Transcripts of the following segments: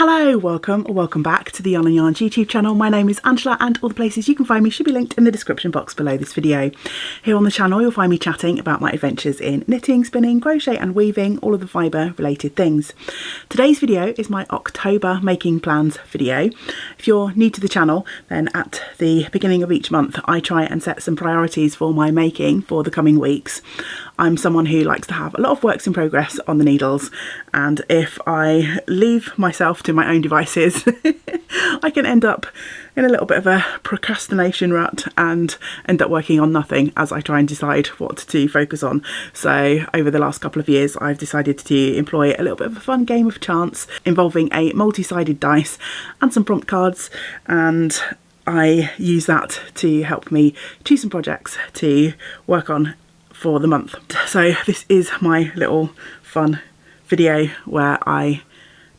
Hello, welcome or welcome back to the YarnNYarns YouTube channel. My name is Angela and all the places you can find me should be linked in the description box below this video. Here on the channel you'll find me chatting about my adventures in knitting, spinning, crochet and weaving, all of the fibre related things. Today's video is my October making plans video. If you're new to the channel, then at the beginning of each month I try and set some priorities for my making for the coming weeks. I'm someone who likes to have a lot of works in progress on the needles, and if I leave myself to my own devices I can end up in a little bit of a procrastination rut and end up working on nothing as I try and decide what to focus on. So over the last couple of years I've decided to employ a little bit of a fun game of chance involving a multi-sided dice and some prompt cards, and I use that to help me choose some projects to work on for the month. So this is my little fun video where I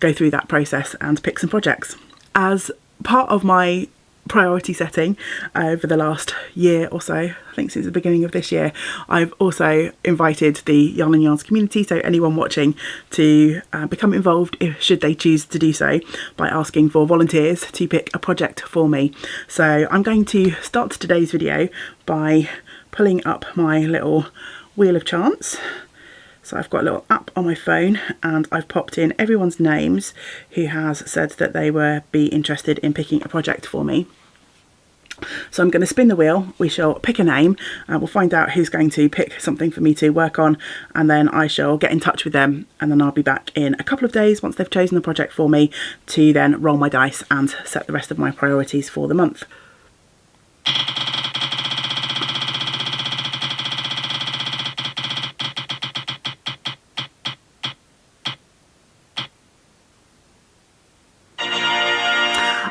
go through that process and pick some projects. As part of my priority setting over the last year or so, I think since the beginning of this year, I've also invited the YarnNYarns community, so anyone watching, to become involved should they choose to do so by asking for volunteers to pick a project for me. So I'm going to start today's video by pulling up my little wheel of chance. So I've got a little app on my phone and I've popped in everyone's names who has said that they were be interested in picking a project for me. So I'm going to spin the wheel, we shall pick a name, we'll find out who's going to pick something for me to work on, and then I shall get in touch with them, and then I'll be back in a couple of days once they've chosen the project for me to then roll my dice and set the rest of my priorities for the month.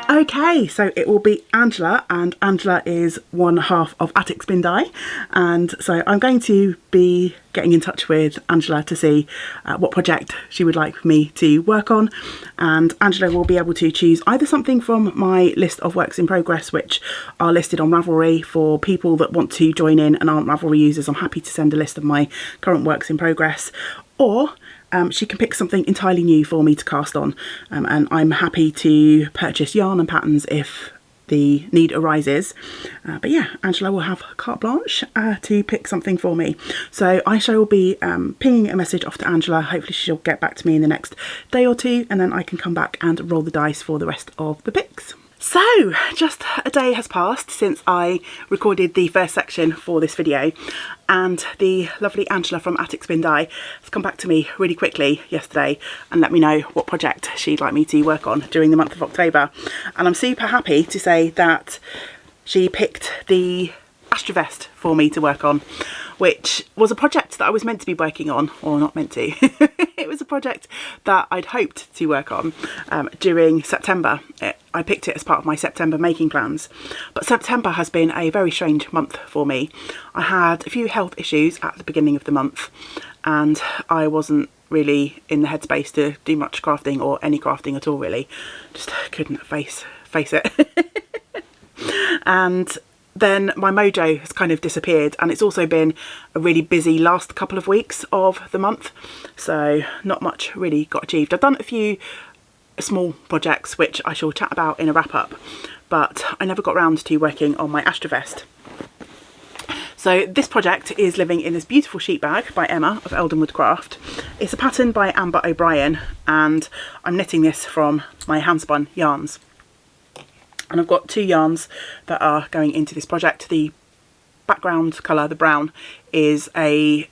Okay, so it will be Angela, and Angela is one half of Attic Spin Die, and so I'm going to be getting in touch with Angela to see what project she would like me to work on, and Angela will be able to choose either something from my list of works in progress which are listed on Ravelry. For people that want to join in and aren't Ravelry users, I'm happy to send a list of my current works in progress, or she can pick something entirely new for me to cast on, and I'm happy to purchase yarn and patterns if the need arises. But yeah, Angela will have carte blanche to pick something for me. So I shall be pinging a message off to Angela. Hopefully she'll get back to me in the next day or two, and then I can come back and roll the dice for the rest of the picks. So just a day has passed since I recorded the first section for this video, and the lovely Angela from Attic Spin Die has come back to me really quickly yesterday and let me know what project she'd like me to work on during the month of October. And I'm super happy to say that she picked the Astra Vest for me to work on, which was a project that I was meant to be working on, or not meant to. It was a project that I'd hoped to work on during September. I picked it as part of my September making plans, but September has been a very strange month for me. I had a few health issues at the beginning of the month, and I wasn't really in the headspace to do much crafting, or any crafting at all really. Just couldn't face it. And then my mojo has kind of disappeared, and it's also been a really busy last couple of weeks of the month, so not much really got achieved. I've done a few small projects which I shall chat about in a wrap up, but I never got round to working on my Astra Vest. So this project is living in this beautiful sheet bag by Emma of Eldenwood Craft. It's a pattern by Amber O'Brien, and I'm knitting this from my handspun yarns. And I've got two yarns that are going into this project. The background colour, the brown, is a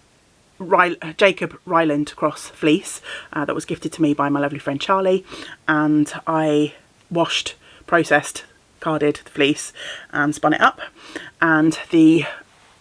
Jacob Ryland cross fleece that was gifted to me by my lovely friend Charlie, and I washed, processed, carded the fleece and spun it up. And the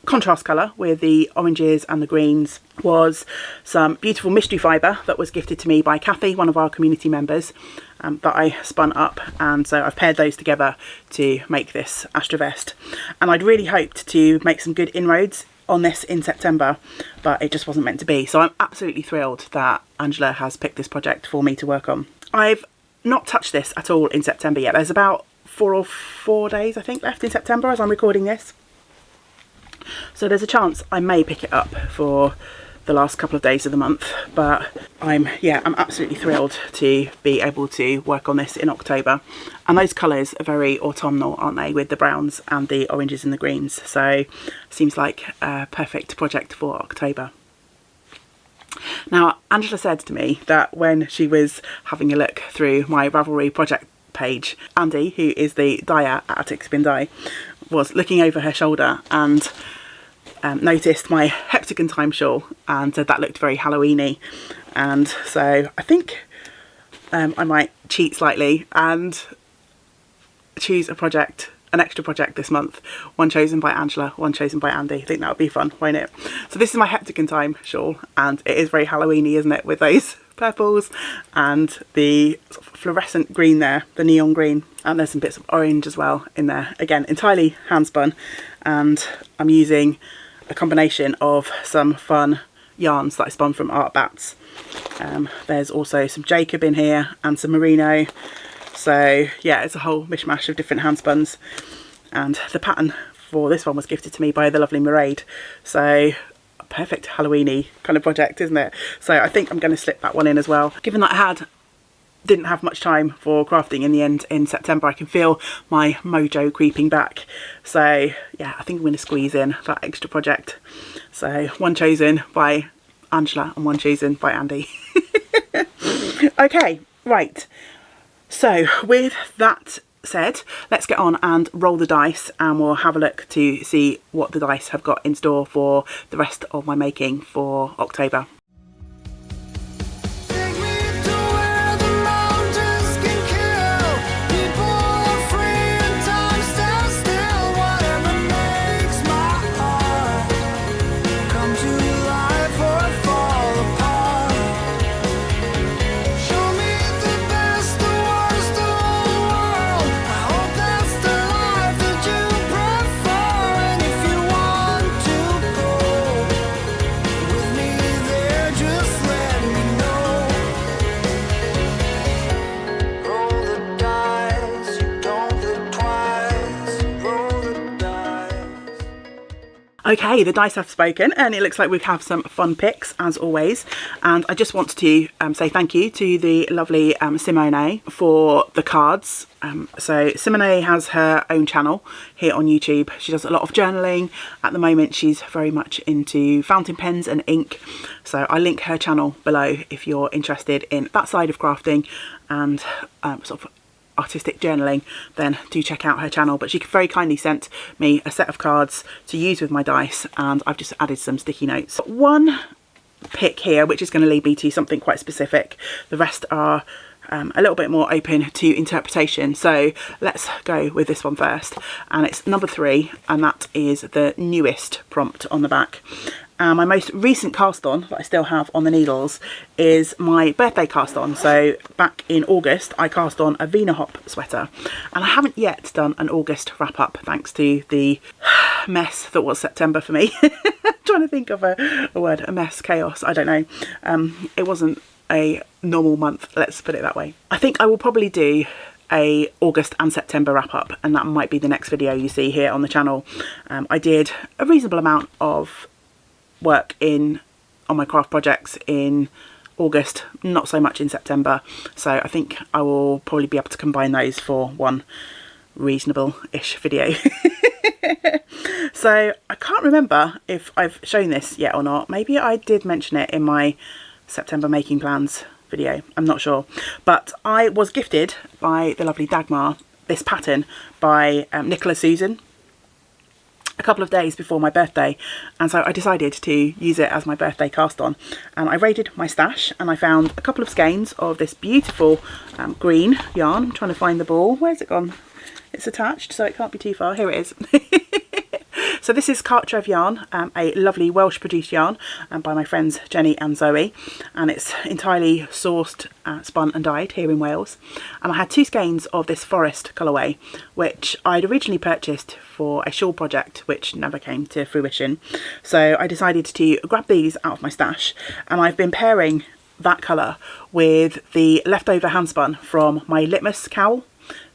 contrast colour with the oranges and the greens was some beautiful mystery fibre that was gifted to me by Kathy, one of our community members, that I spun up, and so I've paired those together to make this Astra Vest. And I'd really hoped to make some good inroads on this in September, but it just wasn't meant to be. So I'm absolutely thrilled that Angela has picked this project for me to work on. I've not touched this at all in September yet. There's about 4 days I think left in September as I'm recording this, so there's a chance I may pick it up for the last couple of days of the month, but I'm absolutely thrilled to be able to work on this in October. And those colours are very autumnal, aren't they, with the browns and the oranges and the greens, so seems like a perfect project for October. Now, Angela said to me that when she was having a look through my Ravelry project page, Andy, who is the dyer at Attic Spin Dye, was looking over her shoulder and noticed my heptagon time shawl and said that looked very Halloweeny, and so I think I might cheat slightly and choose an extra project this month, one chosen by Angela, one chosen by Andy. I think that would be fun, won't it? So this is my heptagon time shawl, and it is very Halloweeny, isn't it, with those purples and the sort of fluorescent green there, the neon green, and there's some bits of orange as well in there. Again, entirely hand spun, and I'm using a combination of some fun yarns that I spun from Art Bats. There's also some Jacob in here and some merino, so yeah, it's a whole mishmash of different hand spuns, and the pattern for this one was gifted to me by the lovely Mairead, so a perfect Halloweeny kind of project, isn't it? So I think I'm going to slip that one in as well. Given that I didn't have much time for crafting in the end in September, I can feel my mojo creeping back, so yeah, I think I'm going to squeeze in that extra project. So one chosen by Angela and one chosen by Andy. Okay, right, so with that said, let's get on and roll the dice, and we'll have a look to see what the dice have got in store for the rest of my making for October. Okay, the dice have spoken, and it looks like we have some fun picks as always, and I just want to say thank you to the lovely Simone for the cards. So Simone has her own channel here on YouTube. She does a lot of journaling. At the moment she's very much into fountain pens and ink, so I link her channel below if you're interested in that side of crafting and sort of artistic journaling, then do check out her channel. But she very kindly sent me a set of cards to use with my dice, and I've just added some sticky notes. One pick here which is going to lead me to something quite specific. The rest are a little bit more open to interpretation, so let's go with this one first, and it's number 3, and that is the newest prompt on the back. My most recent cast on that I still have on the needles is my birthday cast on. So back in August I cast on a Vina Hop sweater, and I haven't yet done an August wrap up thanks to the mess that was September for me. Trying to think of a word, a mess, chaos, I don't know. It wasn't a normal month, let's put it that way. I think I will probably do a August and September wrap up, and that might be the next video you see here on the channel. I did a reasonable amount of work on my craft projects in August, not so much in September, so I think I will probably be able to combine those for one reasonable-ish video. So I can't remember if I've shown this yet or not. Maybe I did mention it in my September making plans video, I'm not sure, but I was gifted by the lovely Dagmar this pattern by Nicola Susan a couple of days before my birthday, and so I decided to use it as my birthday cast on, and I raided my stash and I found a couple of skeins of this beautiful green yarn. I'm trying to find the ball. Where's it gone? It's attached, so it can't be too far. Here it is. So this is Cartref yarn, a lovely Welsh produced yarn by my friends Jenny and Zoe, and it's entirely sourced, spun and dyed here in Wales. And I had 2 skeins of this forest colourway, which I'd originally purchased for a shawl project which never came to fruition. So I decided to grab these out of my stash, and I've been pairing that colour with the leftover handspun from my litmus cowl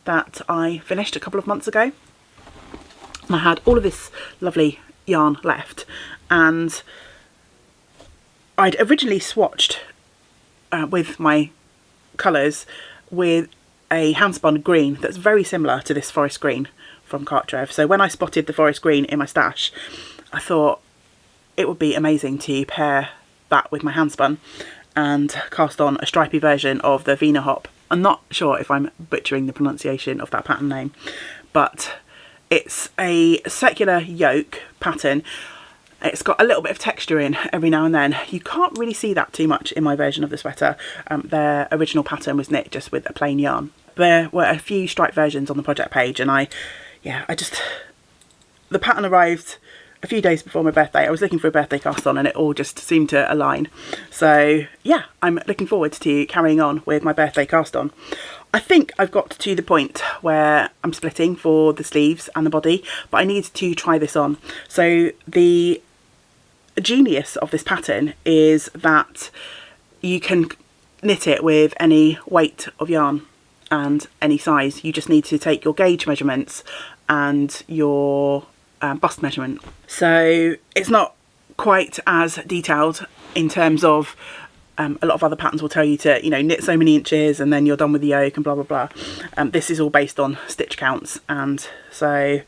that I finished a couple of months ago. And I had all of this lovely yarn left, and I'd originally swatched with my colours with a handspun green that's very similar to this forest green from Crochet. So when I spotted the forest green in my stash, I thought it would be amazing to pair that with my handspun and cast on a stripy version of the Vina Hop. I'm not sure if I'm butchering the pronunciation of that pattern name, but it's a circular yoke pattern. It's got a little bit of texture in every now and then. You can't really see that too much in my version of the sweater. Their original pattern was knit just with a plain yarn. There were a few striped versions on the project page, and the pattern arrived a few days before my birthday. I was looking for a birthday cast on and it all just seemed to align. So yeah, I'm looking forward to carrying on with my birthday cast on. I think I've got to the point where I'm splitting for the sleeves and the body, but I need to try this on. So the genius of this pattern is that you can knit it with any weight of yarn and any size. You just need to take your gauge measurements and your bust measurement. So it's not quite as detailed in terms of a lot of other patterns will tell you to, you know, knit so many inches and then you're done with the yoke and blah blah blah. This is all based on stitch counts, and so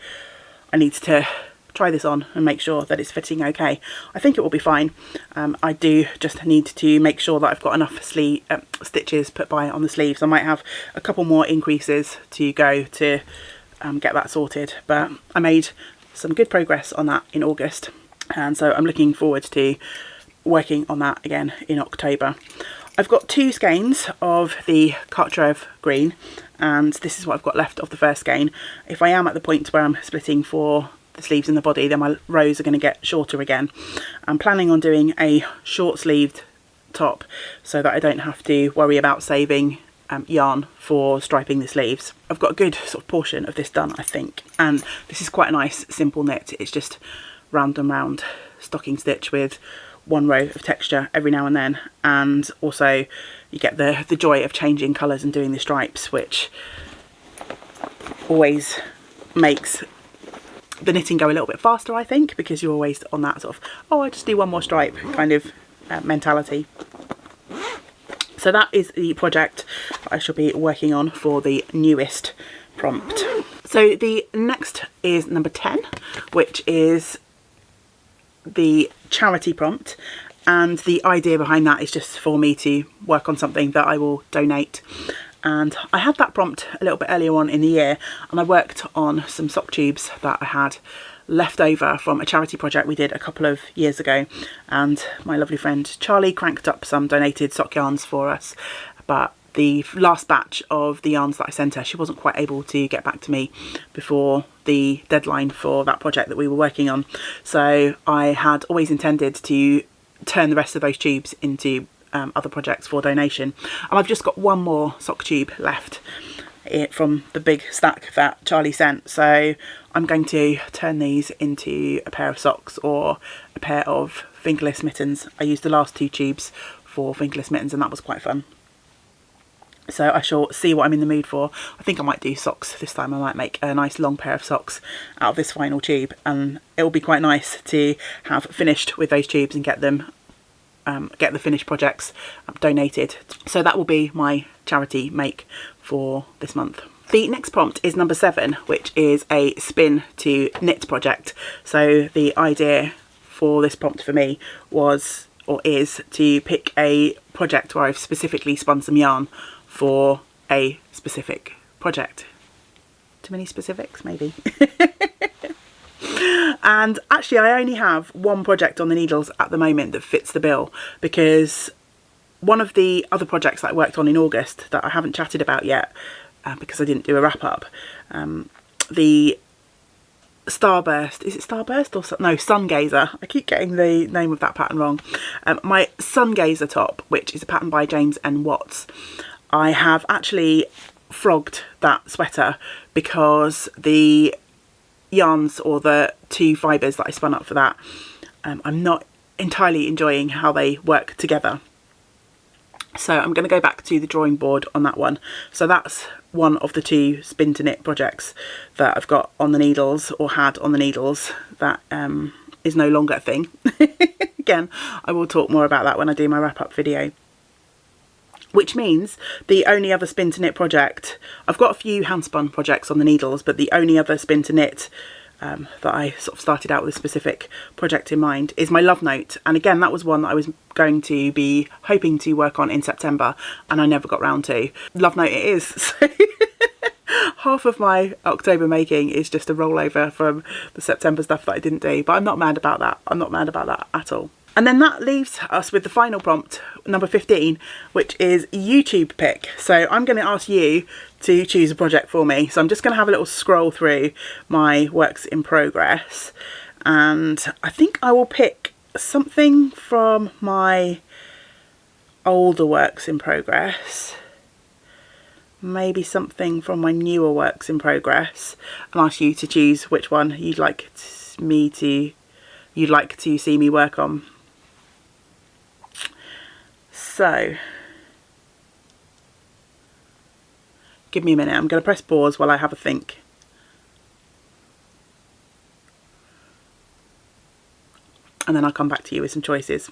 I need to try this on and make sure that it's fitting okay. I think it will be fine. I do just need to make sure that I've got enough stitches put by on the sleeves. I might have a couple more increases to go to get that sorted, but I made some good progress on that in August, and so I'm looking forward to working on that again in October. I've got 2 skeins of the Crochet green, and this is what I've got left of the first skein. If I am at the point where I'm splitting for the sleeves and the body, then my rows are going to get shorter again. I'm planning on doing a short sleeved top so that I don't have to worry about saving yarn for striping the sleeves. I've got a good sort of portion of this done, I think, and this is quite a nice simple knit. It's just round and round stocking stitch with one row of texture every now and then, and also you get the joy of changing colours and doing the stripes, which always makes the knitting go a little bit faster, I think, because you're always on that sort of, oh, I just do one more stripe kind of mentality. So that is the project that I shall be working on for the newest prompt. So the next is number 10, which is the charity prompt, and the idea behind that is just for me to work on something that I will donate. And I had that prompt a little bit earlier on in the year, and I worked on some sock tubes that I had left over from a charity project we did a couple of years ago, and my lovely friend Charlie cranked up some donated sock yarns for us, but the last batch of the yarns that I sent her, she wasn't quite able to get back to me before the deadline for that project that we were working on. So I had always intended to turn the rest of those tubes into other projects for donation, and I've just got one more sock tube left from the big stack that Charlie sent, so I'm going to turn these into a pair of socks or a pair of fingerless mittens. I used the last 2 tubes for fingerless mittens and that was quite fun. So I shall see what I'm in the mood for. I think I might do socks this time. I might make a nice long pair of socks out of this final tube, and it will be quite nice to have finished with those tubes and get them get the finished projects donated. So that will be my charity make for this month. The next prompt is number 7, which is a spin to knit project. So the idea for this prompt for me was, or is, to pick a project where I've specifically spun some yarn for a specific project. Too many specifics, maybe. And actually I only have one project on the needles at the moment that fits the bill, because one of the other projects that I worked on in August that I haven't chatted about yet because I didn't do a wrap up, the Starburst, is it Starburst or no, Sun Gazer? I keep getting the name of that pattern wrong. My Sun Gazer top, which is a pattern by James N. Watts, I have actually frogged that sweater because the yarns, or the 2 fibres that I spun up for that, I'm not entirely enjoying how they work together. So I'm going to go back to the drawing board on that one. So that's one of the 2 spin to knit projects that I've got on the needles, or had on the needles, that is no longer a thing. Again, I will talk more about that when I do my wrap up video. Which means the only other spin to knit project, I've got a few hand spun projects on the needles, but the only other spin to knit that I sort of started out with a specific project in mind is my love note. And again, that was one that I was going to be hoping to work on in September, and I never got round to. Love note it is. So half of my October making is just a rollover from the September stuff that I didn't do, but I'm not mad about that. I'm not mad about that at all. And then that leaves us with the final prompt, number 15, which is YouTube pick. So I'm going to ask you to choose a project for me. So I'm just going to have a little scroll through my works in progress, and I think I will pick something from my older works in progress, maybe something from my newer works in progress, and ask you to choose which one you'd like to see me work on. So give me a minute, I'm going to press pause while I have a think. And then I'll come back to you with some choices.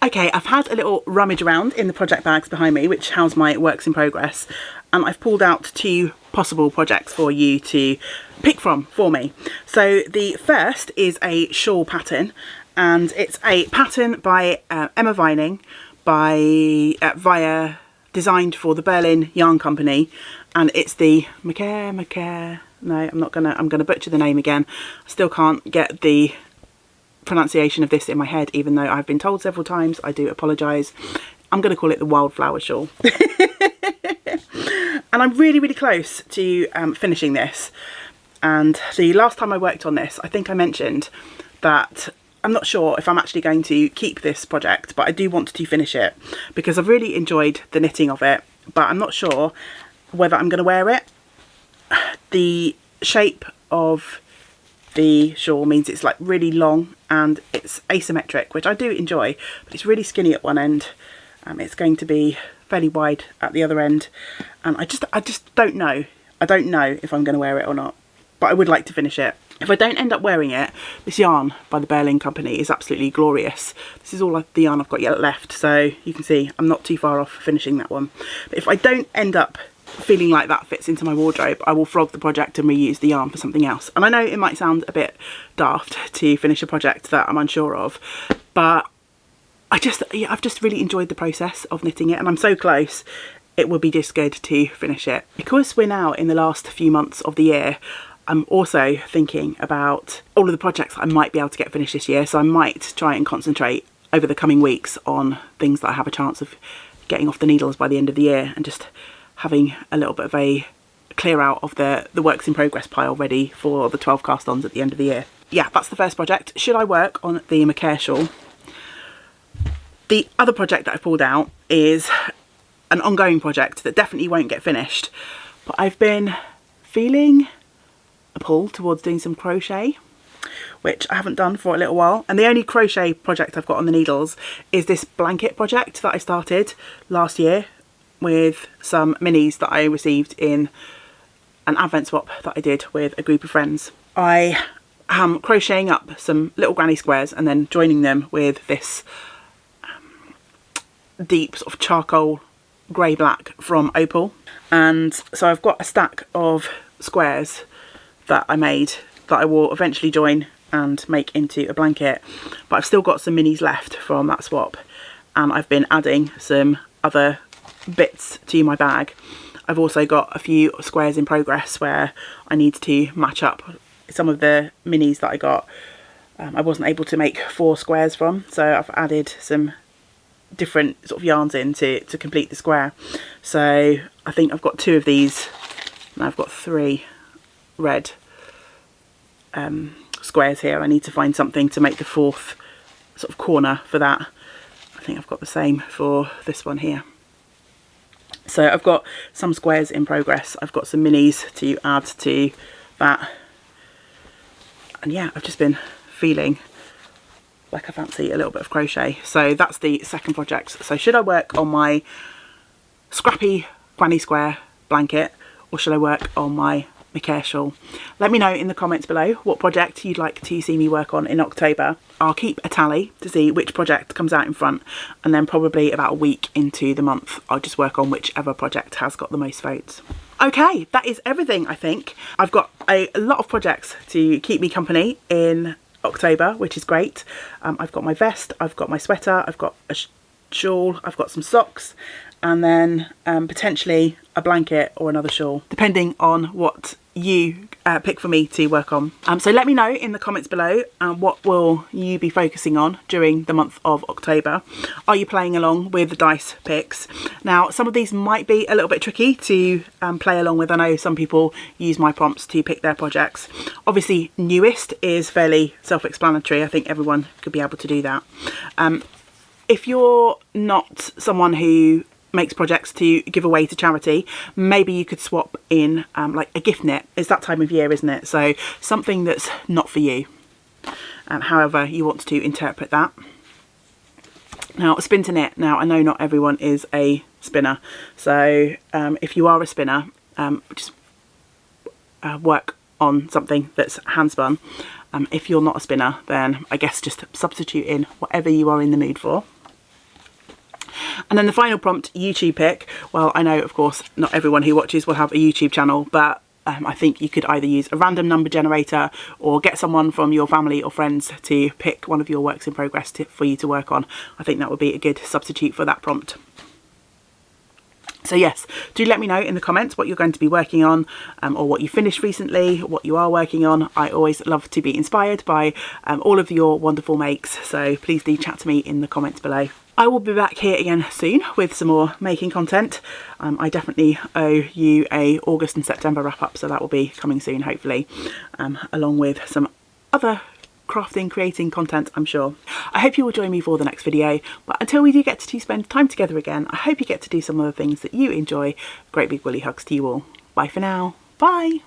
Okay, I've had a little rummage around in the project bags behind me, which house my works in progress, and I've pulled out 2 possible projects for you to pick from for me. So the first is a shawl pattern, and it's a pattern by Emma Vining via designed for the Berlin Yarn Company, and it's the I'm gonna butcher the name again. I still can't get the pronunciation of this in my head, even though I've been told several times. I do apologise. I'm going to call it the Wildflower Shawl. And I'm really close to finishing this. And the last time I worked on this, I think I mentioned that I'm not sure if I'm actually going to keep this project, but I do want to finish it because I've really enjoyed the knitting of it, but I'm not sure whether I'm going to wear it. The shape of the shawl means it's like really long and it's asymmetric, which I do enjoy, but it's really skinny at one end. It's going to be fairly wide at the other end, and I just don't know. I don't know if I'm going to wear it or not, but I would like to finish it. If I don't end up wearing it, this yarn by the Berlin Company is absolutely glorious. This is all the yarn I've got yet left, so you can see I'm not too far off finishing that one. But if I don't end up feeling like that fits into my wardrobe, I will flog the project and reuse the yarn for something else. And I know it might sound a bit daft to finish a project that I'm unsure of, but I've just really enjoyed the process of knitting it, and I'm so close. It would be just good to finish it. Because we're now in the last few months of the year, I'm also thinking about all of the projects that I might be able to get finished this year, so I might try and concentrate over the coming weeks on things that I have a chance of getting off the needles by the end of the year, and just having a little bit of a clear out of the works in progress pile ready for the 12 cast-ons at the end of the year. Yeah, that's the first project. Should I work on the Macaire shawl? The other project that I pulled out is an ongoing project that definitely won't get finished, but I've been feeling a pull towards doing some crochet, which I haven't done for a little while. And the only crochet project I've got on the needles is this blanket project that I started last year with some minis that I received in an advent swap that I did with a group of friends. I am crocheting up some little granny squares and then joining them with this deep sort of charcoal grey black from Opal. And so I've got a stack of squares that I made that I will eventually join and make into a blanket, but I've still got some minis left from that swap, and I've been adding some other bits to my bag. I've also got a few squares in progress where I need to match up some of the minis that I got. I wasn't able to make 4 squares from, so I've added some different sort of yarns in to complete the square. So I think I've got 2 of these, and I've got 3 red squares here. I need to find something to make the 4th sort of corner for that. I think I've got the same for this one here. So I've got some squares in progress. I've got some minis to add to that. And yeah, I've just been feeling like I fancy a little bit of crochet. So that's the second project. So should I work on my scrappy granny square blanket, or should I work on my my care shawl. Let me know in the comments below what project you'd like to see me work on in October. I'll keep a tally to see which project comes out in front, and then probably about a week into the month I'll just work on whichever project has got the most votes. Okay, that is everything, I think. I've got a lot of projects to keep me company in October, which is great. I've got my vest, I've got my sweater, I've got a shawl, I've got some socks, and then potentially a blanket or another shawl, depending on what you pick for me to work on. So let me know in the comments below, what will you be focusing on during the month of October. Are you playing along with the dice picks? Now, some of these might be a little bit tricky to play along with. I know some people use my prompts to pick their projects. Obviously, newest is fairly self-explanatory. I think everyone could be able to do that. If you're not someone who makes projects to give away to charity, maybe you could swap in like a gift knit. It's that time of year, isn't it? So something that's not for you, however you want to interpret that. Now, spin to knit. Now, I know not everyone is a spinner, so if you are a spinner, just work on something that's hand spun. If you're not a spinner, then I guess just substitute in whatever you are in the mood for. And then the final prompt, YouTube pick. Well, I know, of course, not everyone who watches will have a YouTube channel, but I think you could either use a random number generator or get someone from your family or friends to pick one of your works in progress for you to work on. I think that would be a good substitute for that prompt. So yes, do let me know in the comments what you're going to be working on, or what you finished recently, what you are working on. I always love to be inspired by all of your wonderful makes, so please do chat to me in the comments below. I will be back here again soon with some more making content. I definitely owe you a August and September wrap up, so that will be coming soon, hopefully, along with some other crafting, creating content, I'm sure. I hope you will join me for the next video, but until we do get to spend time together again, I hope you get to do some of the things that you enjoy. Great big woolly hugs to you all. Bye for now. Bye.